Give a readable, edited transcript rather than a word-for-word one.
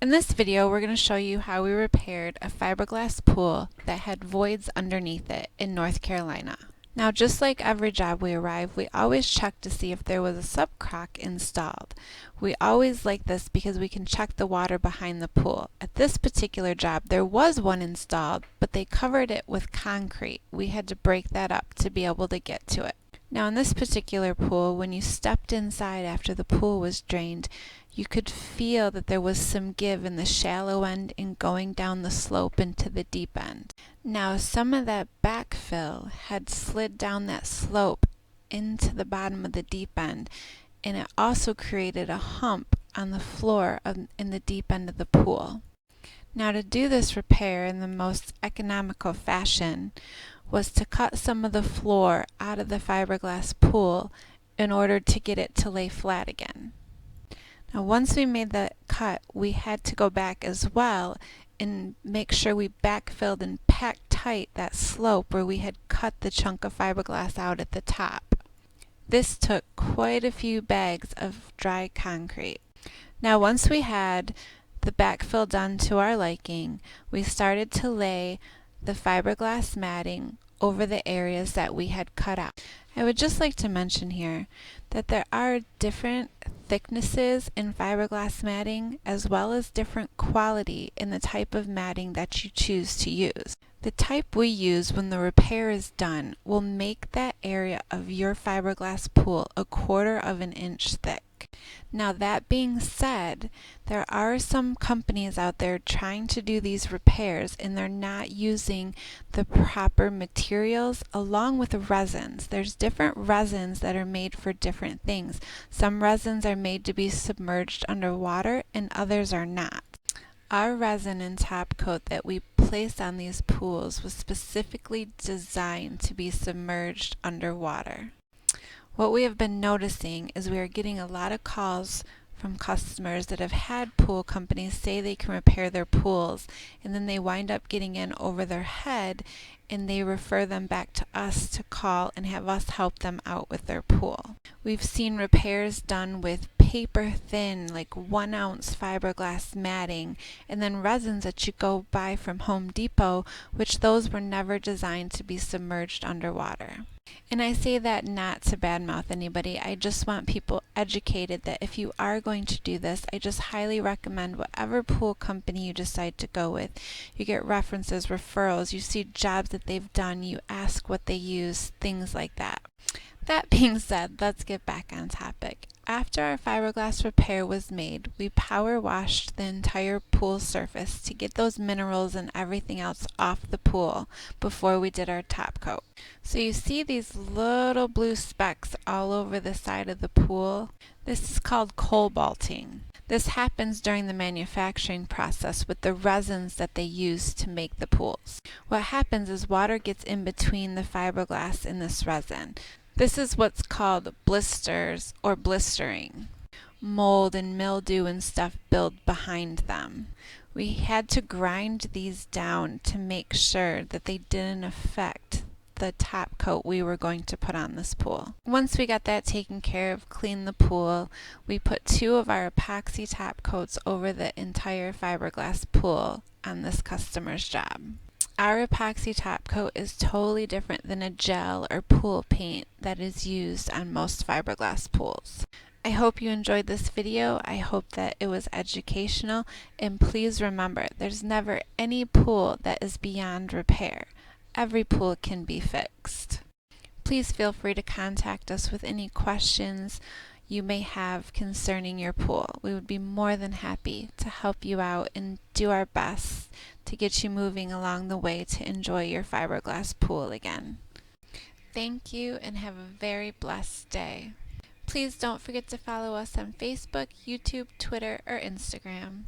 In this video, we're going to show you how we repaired a fiberglass pool that had voids underneath it in North Carolina. Now, just like every job we arrive, we always check to see if there was a subcrock installed. We always like this because we can check the water behind the pool. At this particular job, there was one installed, but they covered it with concrete. We had to break that up to be able to get to it. Now, in this particular pool, when you stepped inside after the pool was drained, you could feel that there was some give in the shallow end and going down the slope into the deep end. Now, some of that backfill had slid down that slope into the bottom of the deep end, and it also created a hump on the floor in the deep end of the pool. Now, to do this repair in the most economical fashion was to cut some of the floor out of the fiberglass pool in order to get it to lay flat again. Now, once we made that cut, we had to go back as well and make sure we backfilled and packed tight that slope where we had cut the chunk of fiberglass out at the top. This took quite a few bags of dry concrete. Now, once we had the backfill done to our liking, we started to lay the fiberglass matting over the areas that we had cut out. I would just like to mention here that there are different thicknesses in fiberglass matting as well as different quality in the type of matting that you choose to use. The type we use when the repair is done will make that area of your fiberglass pool 1/4 of an inch thick. Now, that being said, there are some companies out there trying to do these repairs and they're not using the proper materials along with the resins. There's different resins that are made for different things. Some resins are made to be submerged underwater and others are not. Our resin and top coat that we placed on these pools was specifically designed to be submerged underwater. What we have been noticing is we are getting a lot of calls from customers that have had pool companies say they can repair their pools, and then they wind up getting in over their head and they refer them back to us to call and have us help them out with their pool. We've seen repairs done with paper thin, like 1 ounce fiberglass matting, and then resins that you go buy from Home Depot, which those were never designed to be submerged underwater. And I say that not to badmouth anybody, I just want people educated that if you are going to do this, I just highly recommend whatever pool company you decide to go with. You get references, referrals, you see jobs that they've done, you ask what they use, things like that. That being said, let's get back on topic. After our fiberglass repair was made, we power washed the entire pool surface to get those minerals and everything else off the pool before we did our top coat. So you see these little blue specks all over the side of the pool? This is called cobalting. This happens during the manufacturing process with the resins that they use to make the pools. What happens is water gets in between the fiberglass and this resin. This is what's called blisters or blistering. Mold and mildew and stuff build behind them. We had to grind these down to make sure that they didn't affect the top coat we were going to put on this pool. Once we got that taken care of, cleaned the pool, we put 2 of our epoxy top coats over the entire fiberglass pool on this customer's job. Our epoxy top coat is totally different than a gel or pool paint that is used on most fiberglass pools. I hope you enjoyed this video. I hope that it was educational, and please remember, there's never any pool that is beyond repair. Every pool can be fixed. Please feel free to contact us with any questions you may have concerning your pool. We would be more than happy to help you out and do our best to get you moving along the way to enjoy your fiberglass pool again. Thank you and have a very blessed day. Please don't forget to follow us on Facebook, YouTube, Twitter, or Instagram.